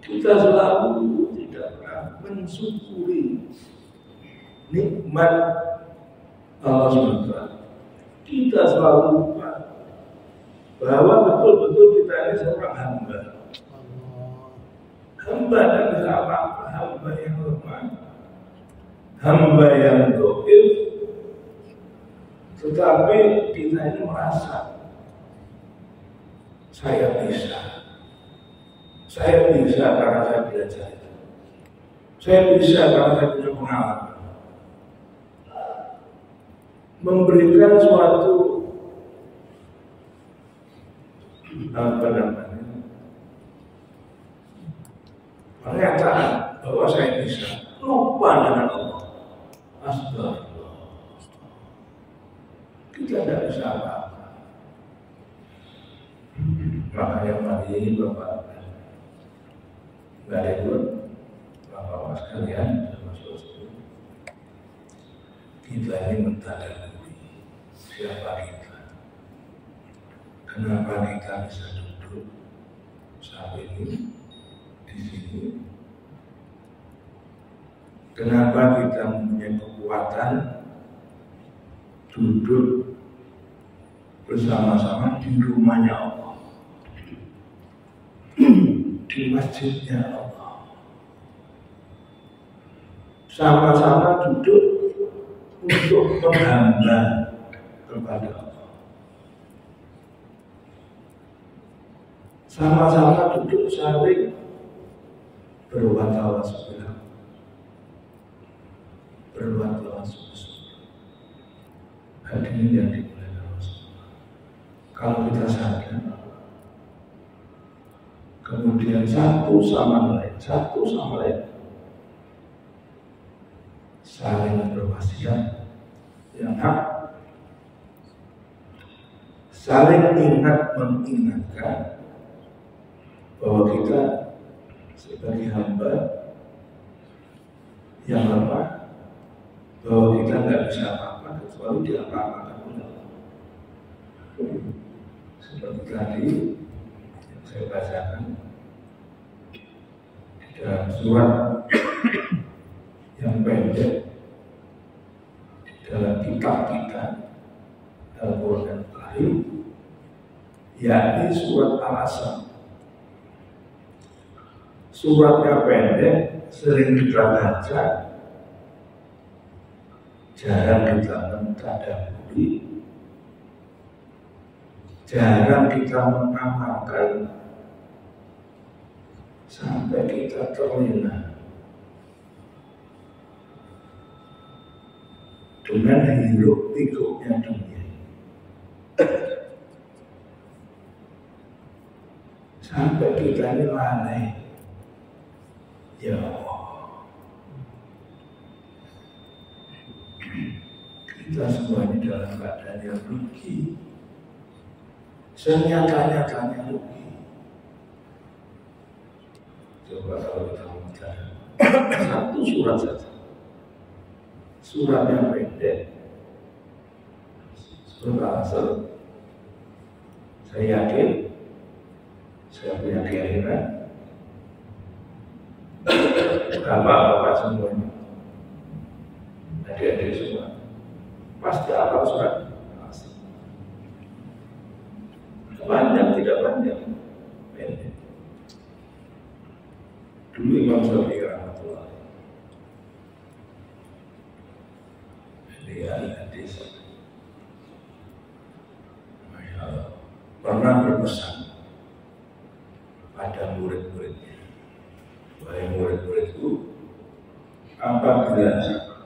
Kita selalu tidak pernah mensyukuri nikmat Allah SWT. Kita selalu lupa bahwa betul-betul kita ini seorang hamba. Hamba dan bisa apa-apa, hamba yang lemah, hamba yang do'if. Tetapi kita ini merasa saya bisa karena saya belajar itu. Saya bisa karena saya punya pengalaman. Memberikan suatu pernyataan bahwa saya bisa, lupa dengan Allah. Astagfirullah. Kita tidak bisa apa-apa. Makanya pagi ini Bapak nggak ada ikut Bapak sekalian, kita ini mentadaburi siapa kita, kenapa kita bisa duduk saat ini di sini, kenapa kita mempunyai kekuatan duduk bersama-sama di rumahnya Allah, di masjidnya Allah, sama-sama duduk untuk menghamba kepada Allah, sama-sama duduk saling berwatawasul, hadirin yang dimuliakan Allah. Kalau kita sadar, kemudian satu sama lain saling berwasiat yang hak, saling mengingatkan bahwa kita sebagai hamba yang lemah, bahwa kita nggak bisa apa-apa kecuali diapa-apakan oleh Allah. Seperti tadi yang saya bacakan di dalam surat yang pendek di dalam kitab kita Al-Quran Al-Karim, yakni surat Al-Asr. Suratnya pendek, sering kita baca, jarang kita mentadaburi, jarang kita mengamalkan, sampai kita terlena dengan hiruk-pikuknya dunia. Sampai kita ini lalai. Ya Allah, kita semua ini dalam keadaan yang rugi, senyata-nyatanya rugi. Coba kalau kita membaca satu surat saja, surat yang pendek, surat Al-Asr, saya yakin, saya punya keyakinan, bapak-bapak semuanya, adik-adik semua, pasti hafal surat Al-Asr. Panjang, tidak panjang, pendek. Dulu Imam Syafi'i rahmatullah dia hadis, Masya Allah, pernah berpesan pada murid-muridnya, wahai murid-muridku, apabila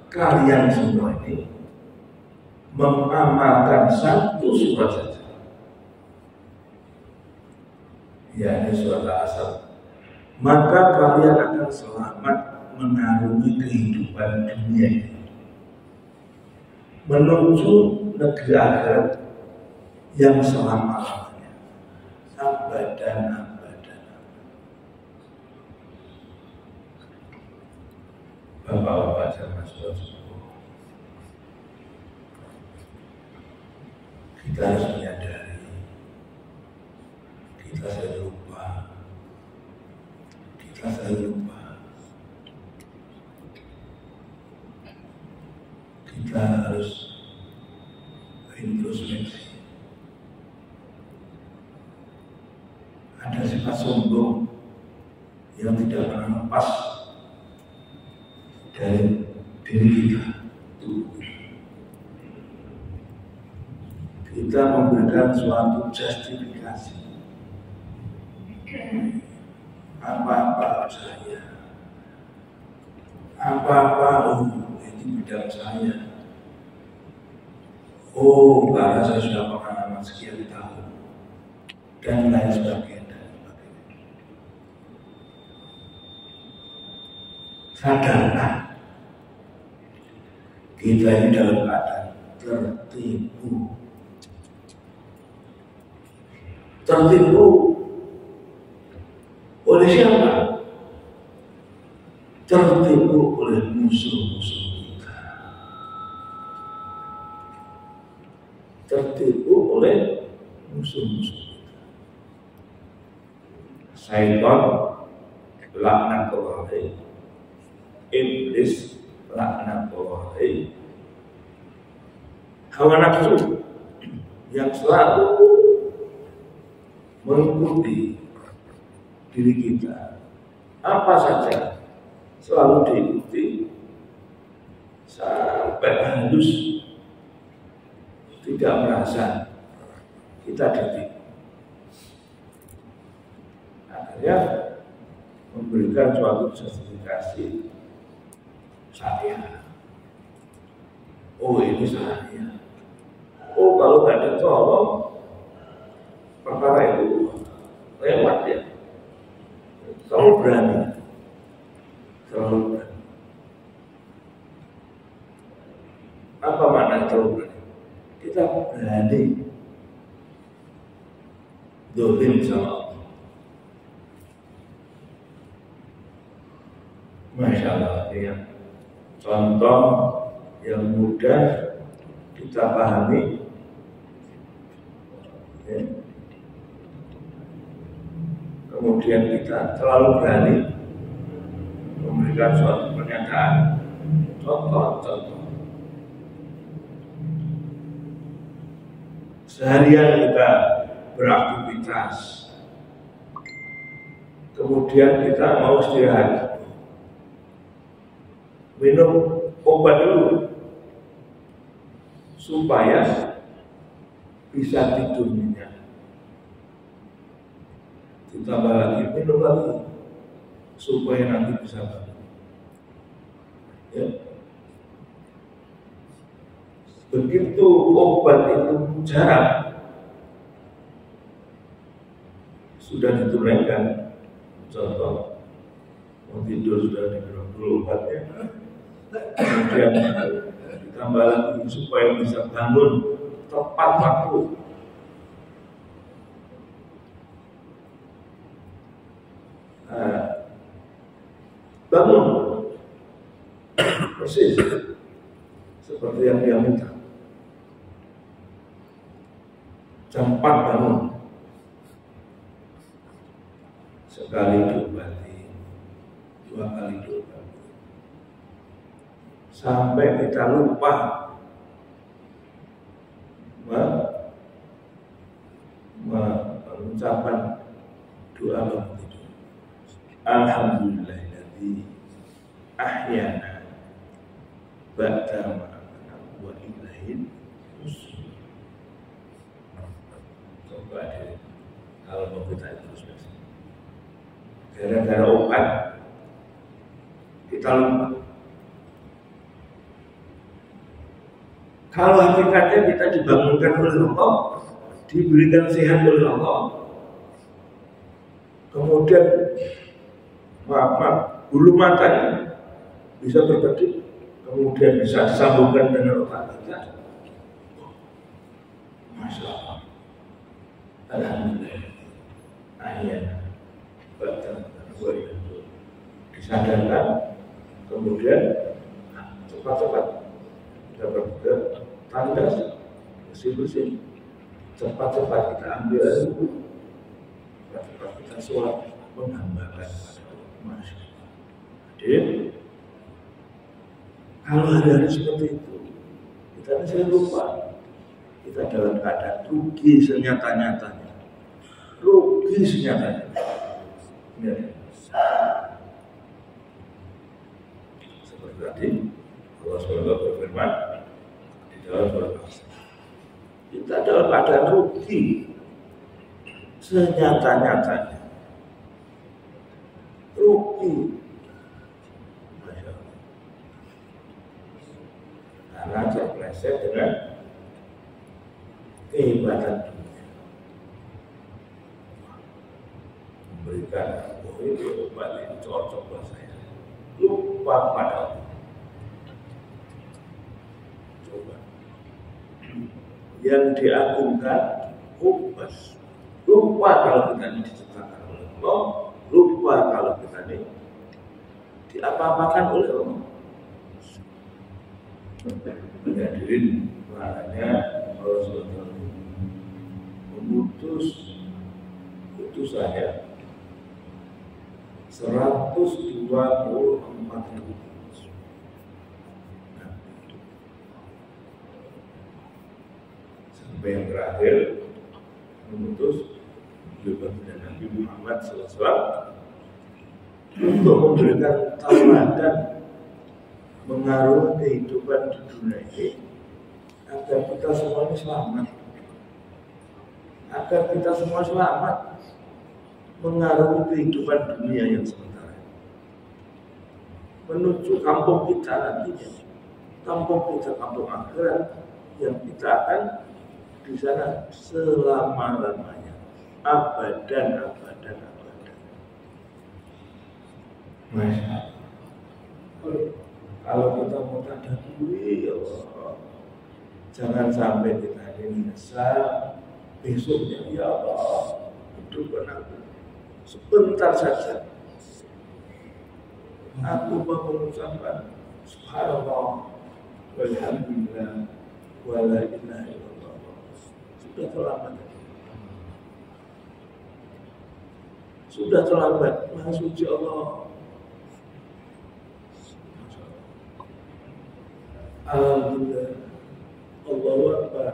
kalian semua ini mengamalkan satu surat saja, yakni surat Al-Asr, maka kalian akan selamat mengarungi kehidupan dunia ini menuju negeri akhirat yang selama-lamanya, abadan. Bapak-bapak sama saudara-saudara, kita harus menyadari kita sudah lupa, kita selalu lupa. Kita harus introspeksi. Ada sifat sombong yang tidak pernah lepas dari diri kita. Kita memberikan suatu justifikasi. Apa-apa saya, apa-apa itu bidang saya. Oh, karena saya sudah pengalaman sekian tahun dan lain sebagainya. Sadarlah, kita ini dalam keadaan tertipu. Tertipu oleh siapa? Tertipu oleh musuh-musuh kita. Tertipu oleh musuh-musuh kita. Syaitan laknatullah alaihi. Iblis laknatullah alaihi. Hawa nafsu yang selalu mengikuti diri kita, apa saja selalu diikuti sampai halus, tidak merasa kita ditipu. Akhirnya memberikan suatu justifikasi, saya, oh ini saya, oh kalau nggak ada tolong perkara itu lewat ya. Selalu berani. Apa makna selalu berani? Kita berani dolim sama Allah. Masya Allah, ya. Contoh yang mudah kita pahami, ya. Kemudian kita terlalu berani memberikan suatu pernyataan. Contoh. Seharian kita beraktivitas, kemudian kita mau istirahat, minum obat dulu supaya bisa tidur nyenyak. Ditambah lagi, minum lagi supaya nanti bisa bangun. Ya. Begitu obat itu jarang sudah ditunaikan, contoh mau tidur sudah diminum dulu obatnya, kemudian ditambah lagi supaya bisa bangun tepat waktu. Bangun persis seperti yang dia minta. Jam 4 bangun, sekali diobati, 2 kali diobati, sampai kita lupa mengucapkan doa bangun tidur. Alhamdulillahilladzi ahyana ba'da ma amatana wa ilaihil nusyur. Coba deh, kalau mau kita introspeksi, gara-gara obat kita lupa. Kalau hakikatnya kita dibangunkan oleh Allah, diberikan sehat oleh Allah, kemudian bulu matanya bisa berkedip, kemudian bisa disambungkan dengan otak kita. Masya Allah, alhamdulillah, akhirnya disadarkan, kemudian cepat-cepat dapat tandas, bersih-bersih, cepat-cepat kita ambil air, cepat-cepat kita sholat, menghambakan pada Allah. Jadi kalau hari-hari seperti itu, kita sering lupa. Kita dalam keadaan rugi senyata-nyatanya. Rugi senyatanya. Ya. Seperti tadi, Allah SWT berfirman di dalam surat Al-Asr. Kita dalam keadaan rugi senyata-nyatanya. Rugi. Masya Allah. Karena terpleset dengan kehebatan dunia. Memberikan ini obat ini cocok buat saya. Lupa pada Allah. Coba. Yang diagungkan ubas. Lupa kalau kita ini diciptakan oleh Allah. Lupa kalau kita ini diapa-apakan oleh Allah. Hadirin, makanya Rasulullah memutus saya 124.000 sampai yang terakhir memutus kepada Nabi Muhammad SAW untuk memberikan tauladan mengaruhi kehidupan di dunia ini agar kita semuanya selamat. Agar kita semua selamat mengaruhi kehidupan dunia yang sementara menuju kampung kita nantinya, kampung kita, kampung akhirat yang kita akan di sana selama-lamanya, abadan. Masya Allah. Kalau kita mau tadabburi, ya Allah, jangan sampai kita ini menyesal. Besoknya, ya Allah, hidupkan aku sebentar saja. Aku mau mengucapkan subhanallah walhamdulillah wala ilaha illallah. Sudah terlambat. Sudah terlambat. Maha suci Allah. Alhamdulillah. Allahu Akbar.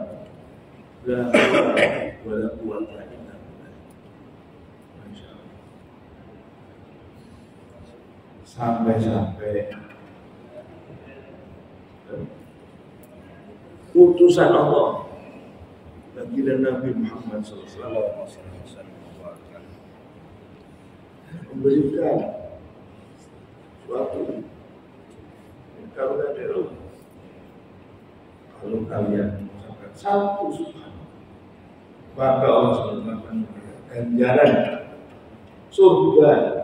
La ilaha wala quwwata illa billah. Masyaallah. Sampai utusan Allah bagi Nabi Muhammad SAW memberikan suatu karunia dari Allah. Kalau kalian mengucapkan satu subhanallah, maka Allah SWT akan memberikan jalan surga.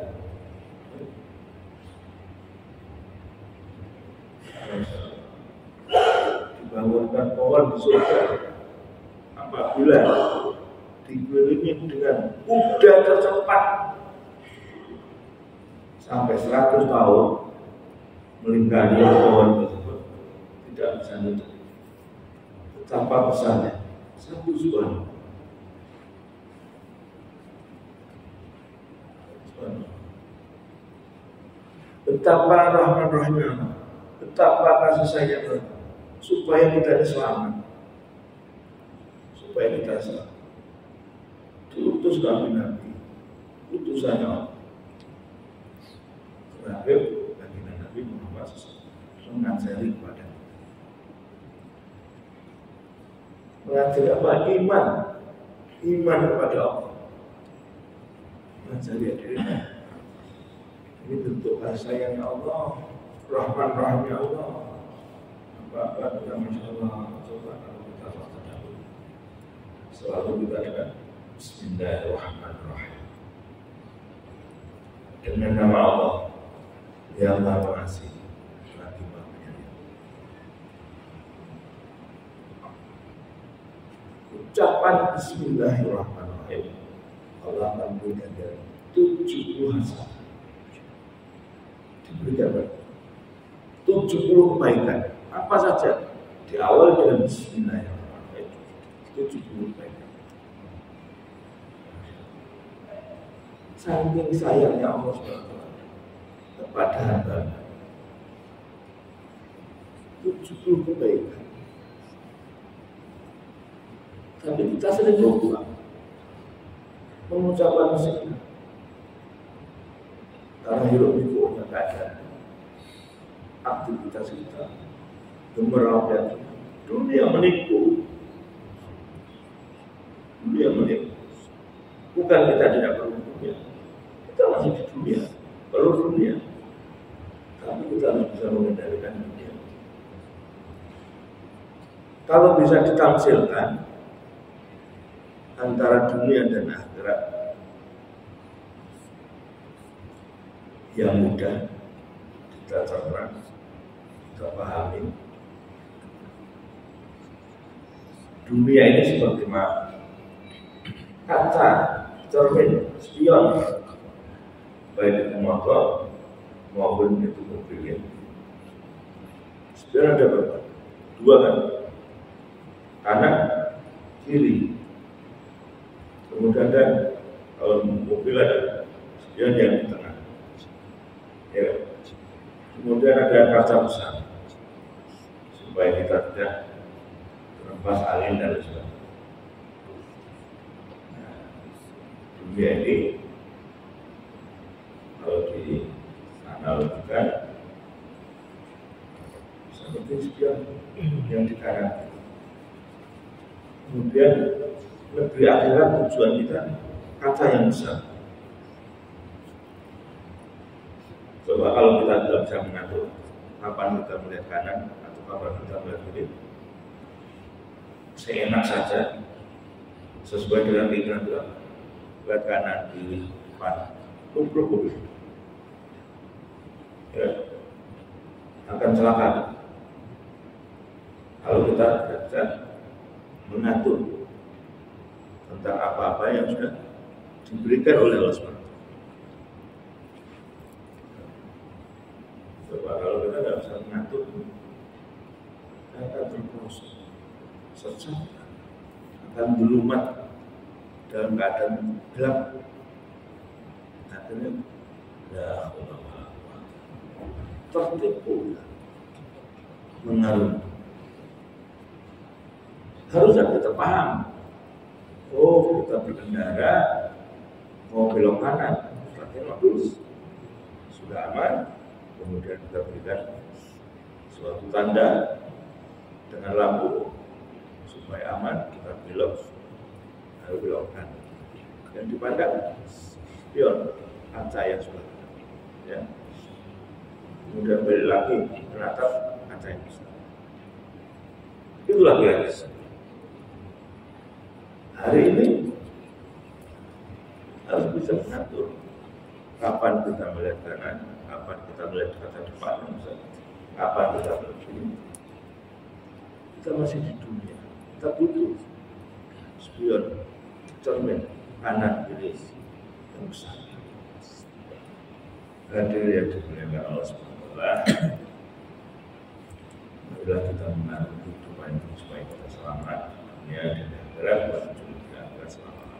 Dibangunkan pohon di surga apabila dikelilingi dengan kuda tercepat sampai 100 tahun melingkari pohon tersebut tidak bisa nutup. Betapa besarnya satu subhanallah. Betapa rahman-rahimnya, betapa kasih sayang supaya kita selamat, supaya kita selamat. Diutus Nabi, utusannya Allah. Terakhir bagi Nabi Muhammad SAW mengajari kepada mengajari apa? Iman kepada Allah. Mengajari dirinya. Ini bentuk kasih sayangnya Allah, rahman-rahimnya Allah. Apa kita Masya Allah, coba kalau kita dahulu selalu kita dengan Bismillahirrahmanirrahim, dengan nama Allah yang Maha Pengasih lagi Maha Penyayang. Ucapan Bismillahirrahmanirrahim Allah akan berikan 70 hasanah, diberikan 70 kebaikan. Apa saja di awal dengan Bismillahirrahmanirrahim, 70 kebaikan. Saking sayangnya Allah SWT kepada hamba. Itu justru kebaikan. Tapi kita sering lupa mengucapkan musik. Karena hidup itu punya keadaan, aktivitas kita, gemerlap dunia menipu. Dunia menipu. Bukan kita tidak perlu dunia, kita masih di dunia, perlu dunia. Tapi kita harus bisa mengendalikan dunia. Kalau bisa ditamsilkan antara dunia dan akhirat, yang mudah kita cerna, kita pahami. Dunia ini seperti kaca, cermin, spion, baik itu motor maupun itu mobil. Spion ada berapa? Dua kan? Kanan, kiri. Kemudian ada, kalau mobil ada spion yang di tengah. Ya. Kemudian ada kaca besar supaya kita tidak terhempas angin dan sebagainya. Dunia ini kalau dianalogikan seperti spion yang di kanan. Kemudian negeri akhirat tujuan kita kaca yang besar. Coba kalau kita tidak bisa mengatur kapan kita melihat kanan atau kapan kita melihat kiri, seenak saja sesuai dengan keinginan kita, lihat kanan, kiri, depan, tubruk ya, akan celaka kalau kita tidak bisa mengatur tentang apa-apa yang sudah diberikan oleh Allah SWT. Coba kalau kita tidak bisa mengatur, akan terproses, sesat, akan melumat dalam keadaan gelap. Akhirnya, ya Allah, tertipu, mengarung. Harusnya kita paham. Oh, kita berkendara mau belok kanan, kita tengok dulu, sudah aman. Kemudian kita berikan suatu tanda dengan lampu supaya aman, kita belok, lalu belokkan. Dan dipandang spion kaca yang sudah, ya. Kemudian balik lagi menatap kaca yang besar. Itulah guys. Hari ini harus bisa mengatur kapan kita melihat kanan, kapan kita melihat kaca depan, kapan kita melihat kiri. Kita masih di dunia, kita butuh spion, cermin, kanan, kiri yang besar. Hadir yang dimuliakan Allah SWT. Marilah kita mengatur kehidupan supaya kita selamat dunia dan akhirat, menuju ke akhirat selamat.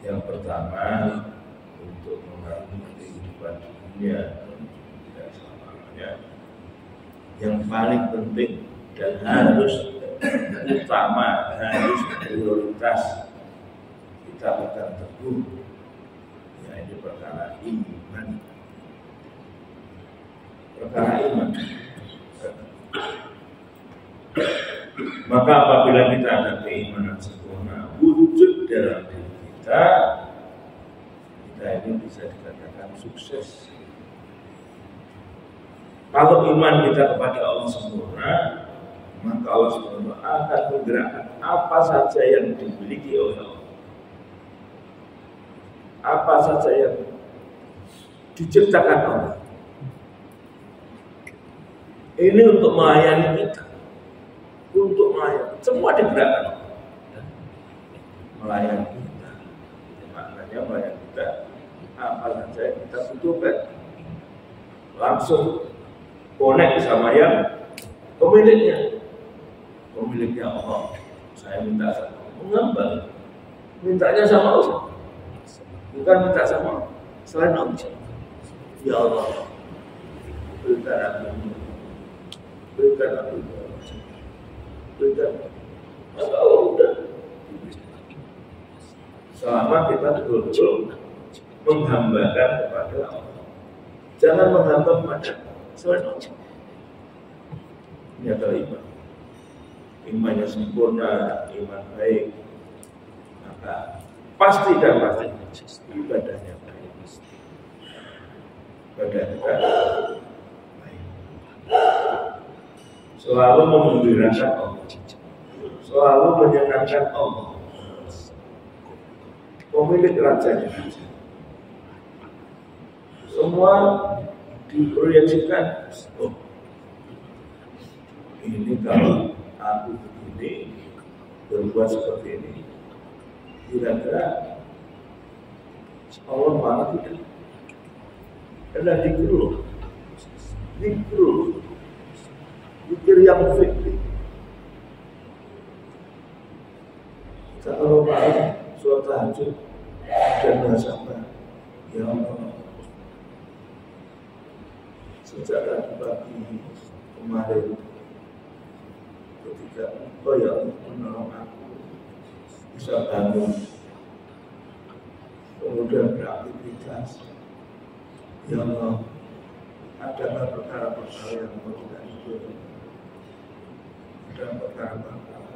Yang pertama, untuk mengatur kehidupan dunia menuju tidak selamanya, yang paling penting dan harus utama, harus prioritas kita pegang teguh, yaitu perkara iman. Perkara iman. Maka apabila kita ada keimanan sempurna wujud dalam diri kita ini bisa dikatakan sukses. Kalau iman kita kepada Allah sempurna, maka Allah SWT akan menggerakkan apa saja yang dimiliki oleh Allah, apa saja yang diciptakan Allah. Ini untuk melayani kita, untuk melayani, semua digerakkan melayani kita. Maknanya melayani kita, apa saja yang kita butuhkan, langsung connect sama yang pemiliknya. Pemiliknya Allah, saya minta sama mengembang, mintanya sama Allah, bukan minta sama selain Allah. Ya Allah, berikan aku, berikan aku, berikan. Maka Allah udah. Selama kita betul-betul menghambakan kepada Allah, jangan menghamba kepada selain Allah. Ini adalah iman. Imannya sempurna, iman baik, maka pasti dan pasti ibadahnya baik. Ibadah kita baik. Selalu menggembirakan Allah, selalu menyenangkan Allah, pemilik rajanya. Semua diproyeksikan. Oh, ini kalau aku begini, berbuat seperti ini, kira-kira Allah marah tidak? Adalah dikru dikir yang fikih. Kalau marah suatu tahajud dan bersabar, ya Allah, sejak tadi pagi kemarin ketika Engkau ya Allah menolong aku bisa bangun, kemudian beraktivitas, ya Allah, ada perkara-perkara yang Engkau tidak hidup, ada perkara-perkara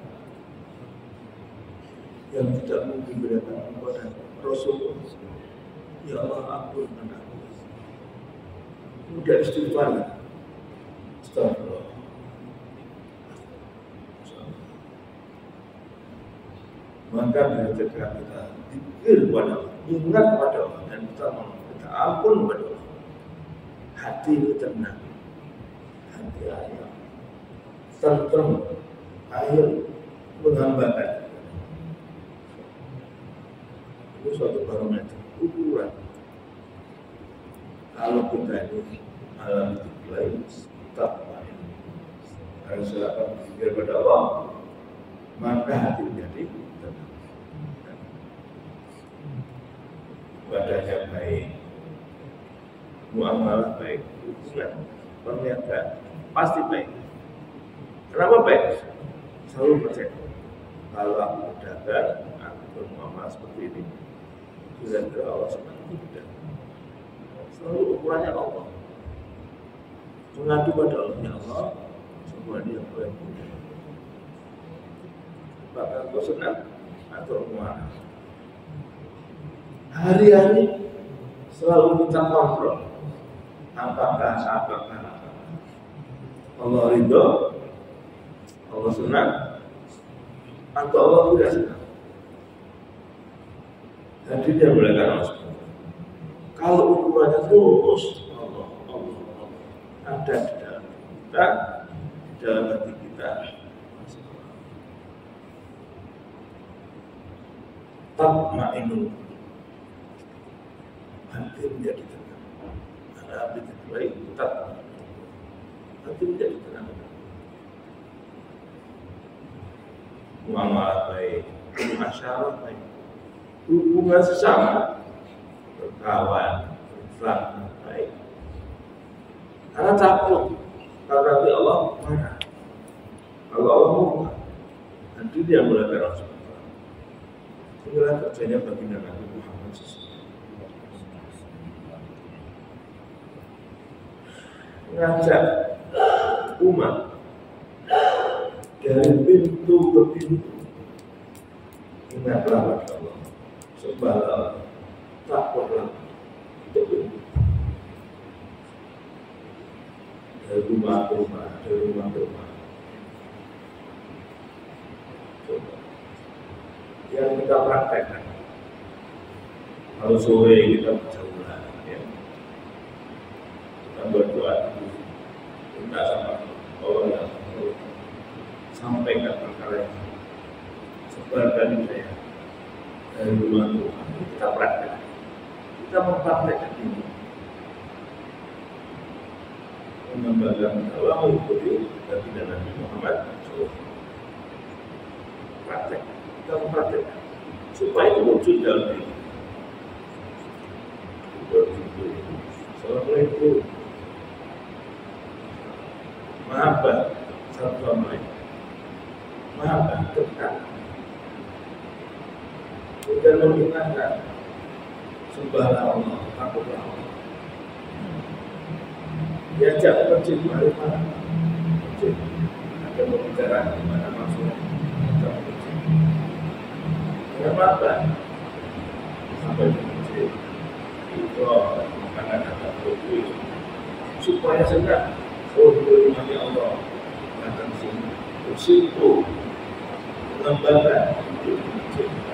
yang tidak mungkin berikan Engkau dan Rasul. Ya Allah, ampunkan aku. Kemudian istighfar. Astagfirullah. Maka bila kita dikir kepada Allah, ingat kepada Allah, dan kita minta ampun kepada Allah, hati ini tenang, hati ayam tentrem, air menghambakan. Itu suatu barometer, ukuran. Kalau kita ini alam lain, tak harus akan berpikir pada Allah, maka hati menjadi tenang. Ibadahnya baik, muamalah baik, hubungan, perniagaan pasti baik. Kenapa baik? Selalu percaya. Kalau aku berdagang, aku bermuamalah seperti ini, kira-kira Allah seperti itu. Selalu ukurannya Allah. Mengadu pada Allah, ya Allah, semua ini yang baik. Apakah kau senang atau marah? Hari-hari selalu kita kontrol. Apakah Allah ridho, Allah senang, atau Allah tidak senang? Jadi dia melakukan Allah. Kalau ukurannya terus Allah ada di dalam kita, di dalam hati kita, tatma'innu, hati menjadi tenang. Karena hati baik, hati menjadi tenang. Muamalah baik, masyarakat baik, hubungan sesama, berkawan, berfrak baik. Karena takut, karena Allah marah. Kalau Allah murka, nanti dia mulai Rasulullah. Inilah kerjanya baginda Nabi Muhammad SAW. Mengajak umat dari pintu ke pintu. Ingatlah pada Allah, sembahlah, takutlah itu pintu. Dari rumah ke rumah, dari rumah ke rumah. Coba. Yang kita praktekkan. Kalau sore kita berjauhan, ya. Kita berdoa dulu, minta sama Allah yang sampaikan perkara yang sebarkan saya dari rumah ke rumah. Kita praktekkan. Kita mempraktekkan ini. Mengembangkan Allah mengikuti baginda Nabi Muhammad SAW. Praktek, kita mempraktekkan supaya itu wujud dalam diri. Assalamualaikum. Mahabbah satu sama lain. Mahabbah dekat. Bukan memintakan. Sembahlah Allah, takutlah Allah. Diajak ke masjid, mari mana? Masjid. Ada pembicaraan di mana maksudnya? Diajak ke masjid. Kenapa apa? Sampai di masjid. Itu makanan agak berkuih. Supaya senang. Oh, dimani Allah. Datang sini. Bersimpu. Mengembangkan. Itu masjid.